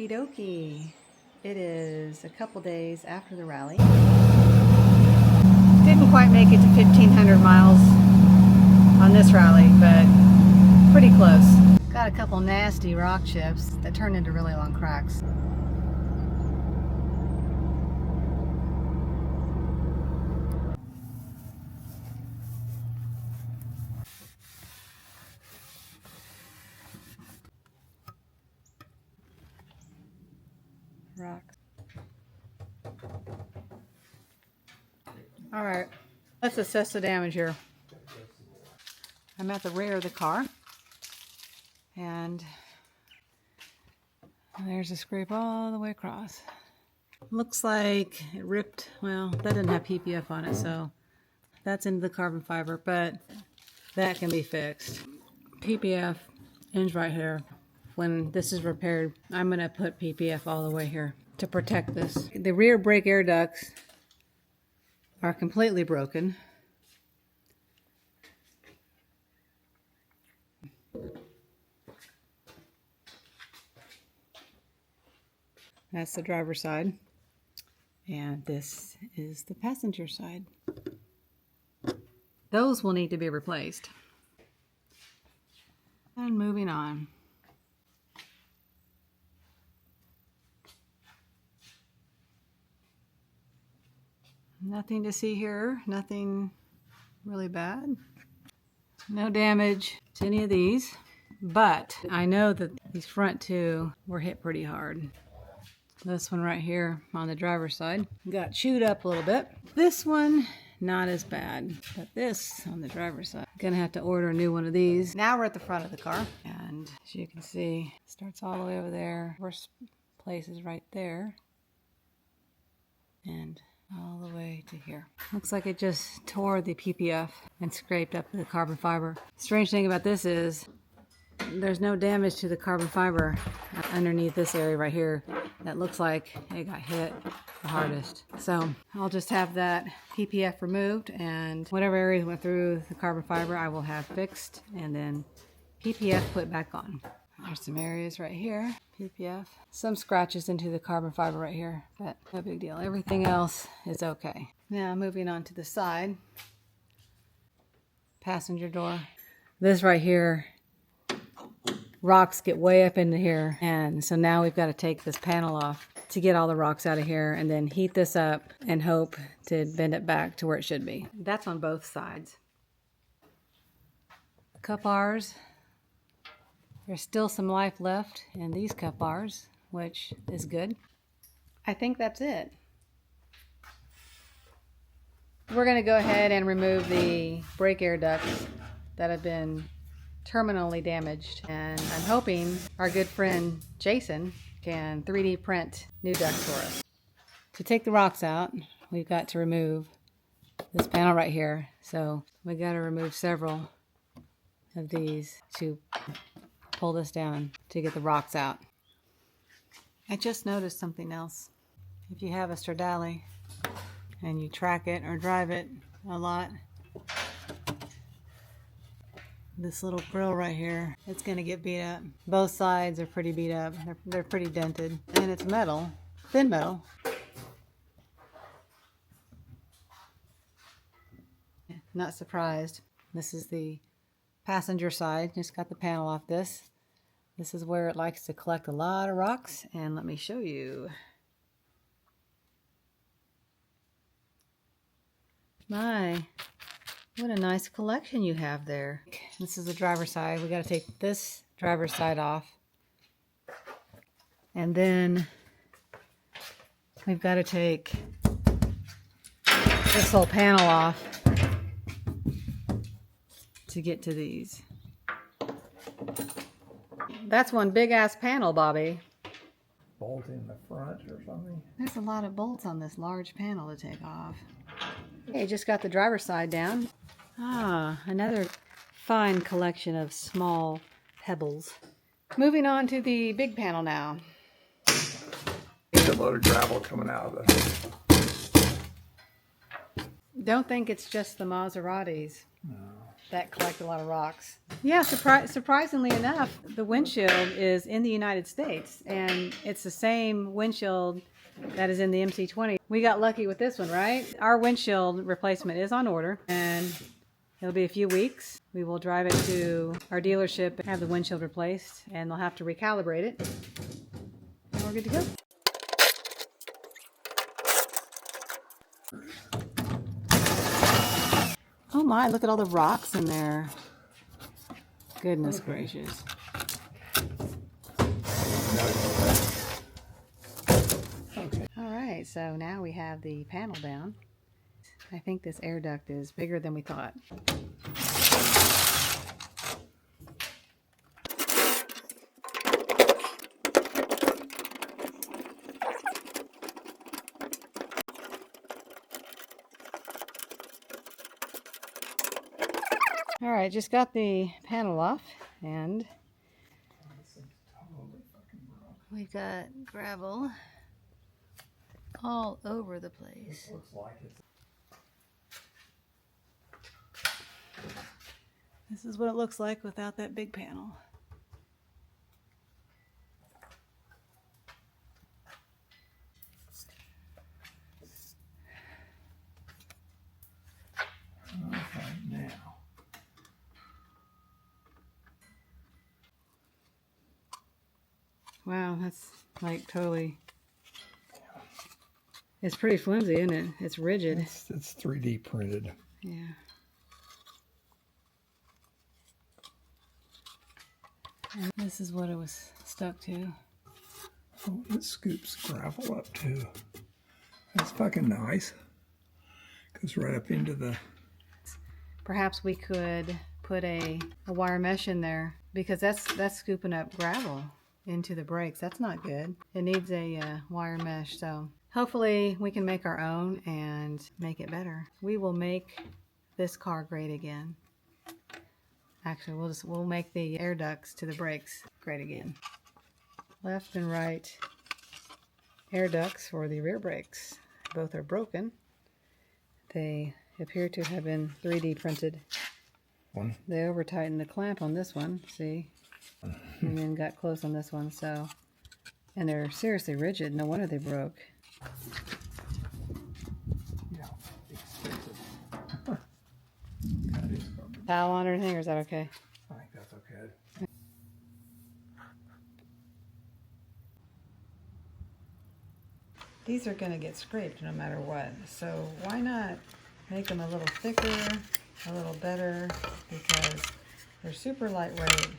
Okie dokie. It is a couple days after the rally. Didn't quite make it to 1,500 miles on this rally, but pretty close. Got a couple nasty rock chips that turned into really long cracks. Rocks. All right, let's assess the damage here. I'm at the rear of the car, and there's a scrape all the way across. Looks like it ripped. Well, that didn't have PPF on it, so that's into the carbon fiber, but that can be fixed. PPF ends right here. When this is repaired, I'm going to put PPF all the way here to protect this. The rear brake air ducts are completely broken. That's the driver's side, and this is the passenger side. Those will need to be replaced. And moving on. Nothing to see here, nothing really bad. No damage to any of these, but I know that these front two were hit pretty hard. This one right here on the driver's side got chewed up a little bit. This one, not as bad, but this on the driver's side, gonna have to order a new one of these. Now we're at the front of the car, and as you can see, it starts all the way over there. Worst place is right there, and all the way to here. Looks like it just tore the PPF and scraped up the carbon fiber. Strange thing about this is there's no damage to the carbon fiber underneath this area right here. That looks like it got hit the hardest. So I'll just have that PPF removed, and whatever areas went through the carbon fiber I will have fixed, and then PPF put back on. There's some areas right here, PPF. Some scratches into the carbon fiber right here, but no big deal. Everything else is okay. Now moving on to the side. Passenger door. This right here, rocks get way up into here, and so now we've got to take this panel off to get all the rocks out of here, and then heat this up and hope to bend it back to where it should be. That's on both sides. Cup bars. There's still some life left in these cup bars, which is good. I think that's it. We're going to go ahead and remove the brake air ducts that have been terminally damaged, and I'm hoping our good friend Jason can 3D print new ducts for us. To take the rocks out, we've got to remove this panel right here. So we got to remove several of these to pull this down to get the rocks out. I just noticed something else. If you have a Stradale and you track it or drive it a lot, this little grill right here, it's gonna get beat up. Both sides are pretty beat up. They're pretty dented, and it's metal, thin metal. Not surprised. This is the passenger side. Just got the panel off this. This is where it likes to collect a lot of rocks, and let me show you. My, what a nice collection you have there. This is the driver's side. We got to take this driver's side off, and then we've got to take this whole panel off to get to these. That's one big ass panel, Bobby. Bolt in the front or something? There's a lot of bolts on this large panel to take off. Okay, just got the driver's side down. Ah, another fine collection of small pebbles. Moving on to the big panel now. There's a load of gravel coming out of the... Don't think it's just the Maseratis. No. that collect a lot of rocks. Yeah, surprisingly enough, the windshield is in the United States, and it's the same windshield that is in the MC20. We got lucky with this one, right? Our windshield replacement is on order, and it'll be a few weeks. We will drive it to our dealership and have the windshield replaced, and they'll have to recalibrate it, and we're good to go. Oh my, look at all the rocks in there. Goodness gracious. Okay. All right, so now we have the panel down. I think this air duct is bigger than we thought. All right, just got the panel off, and we've got gravel all over the place. Looks like it's This is what it looks like without that big panel. okay now. Wow, that's like totally... It's pretty flimsy, isn't it? It's rigid. It's 3D printed. Yeah. And this is what it was stuck to. Oh, it scoops gravel up too. That's fucking nice. Goes right up into the... Perhaps we could put a wire mesh in there, because that's scooping up gravel into the brakes. That's not good. It needs a wire mesh, so hopefully we can make our own and make it better. We will make this car great again. Actually, we'll make the air ducts to the brakes great again. Left and right air ducts for the rear brakes. Both are broken. They appear to have been 3D printed. One. They over tightened the clamp on this one, see? And then got close on this one, so... And they're seriously rigid. No wonder they broke. Yeah, expensive. That is garbage. Towel on or anything, or is that okay? I think that's okay. These are going to get scraped no matter what, so why not make them a little thicker, a little better, because they're super lightweight,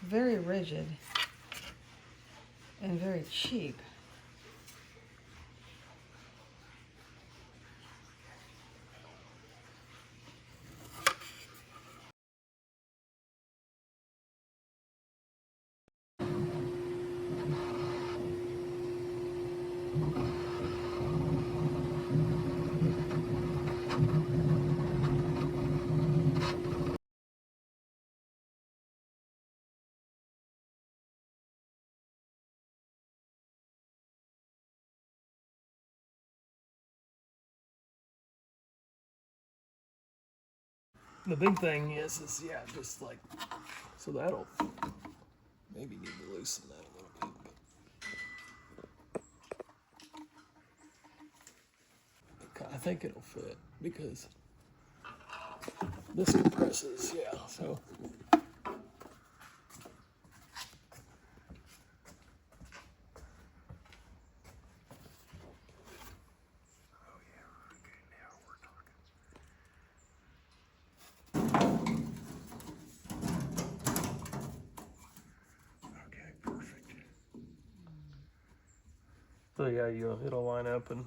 very rigid, and very cheap. The big thing is yeah, just like, so that'll maybe need to loosen that a little bit, but I think it'll fit because this compresses, yeah, so. So yeah, it'll line up and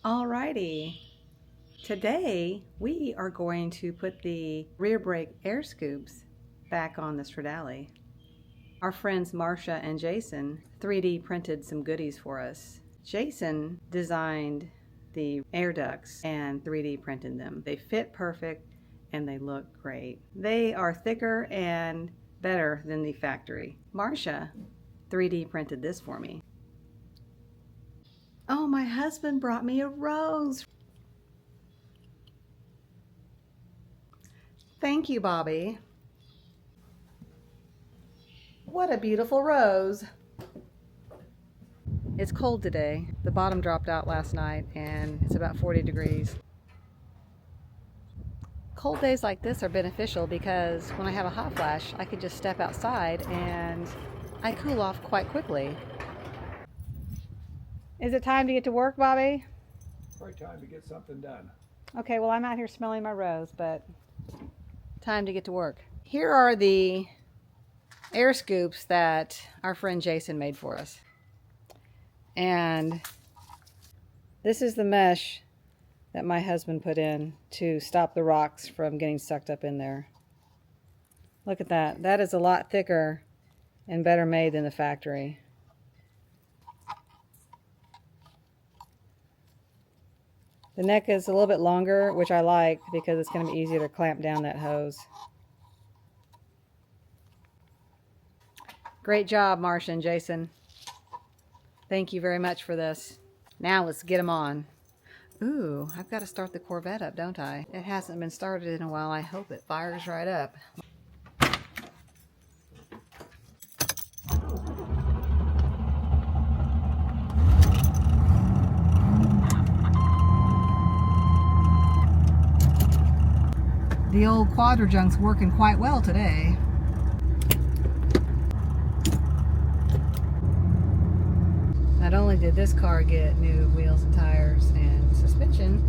Alrighty, Today, we are going to put the rear brake air scoops back on the Stradale. Our friends Marcia and Jason 3D printed some goodies for us. Jason designed the air ducts and 3D printed them. They fit perfect and they look great. They are thicker and better than the factory. Marcia 3D printed this for me. Oh, my husband brought me a rose. Thank you, Bobby. What a beautiful rose. It's cold today. The bottom dropped out last night and it's about 40 degrees. Cold days like this are beneficial because when I have a hot flash, I can just step outside and I cool off quite quickly. Is it time to get to work, Bobby? Right time to get something done. Okay, well, I'm out here smelling my rose, but time to get to work. Here are the air scoops that our friend Jason made for us. And this is the mesh that my husband put in to stop the rocks from getting sucked up in there. Look at that. That is a lot thicker and better made than the factory. The neck is a little bit longer, which I like because it's going to be easier to clamp down that hose. Great job, Marcia and Jason. Thank you very much for this. Now let's get them on. Ooh, I've got to start the Corvette up, don't I? It hasn't been started in a while. I hope it fires right up. The old quadrajunk's working quite well today. Not only did this car get new wheels and tires and suspension,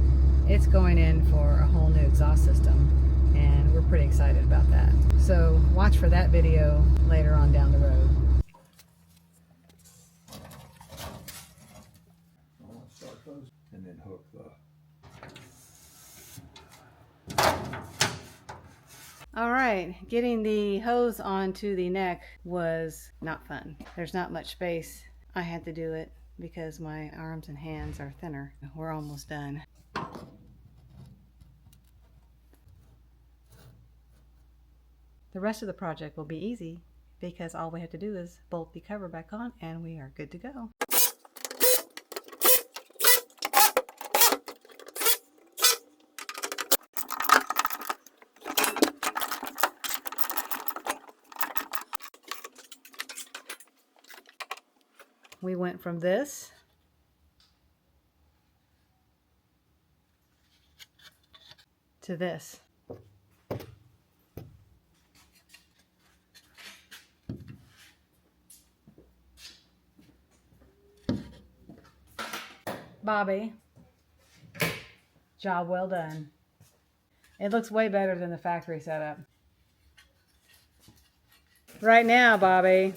it's going in for a whole new exhaust system, and we're pretty excited about that. So watch for that video later on down the road. I'll start those and then hook the. All right, getting the hose onto the neck was not fun. There's not much space. I had to do it because my arms and hands are thinner. We're almost done. The rest of the project will be easy because all we have to do is bolt the cover back on and we are good to go. We went from this to this. Bobby, job well done. It looks way better than the factory setup. Right now, Bobby,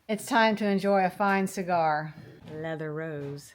it's time to enjoy a fine cigar. Leather rose.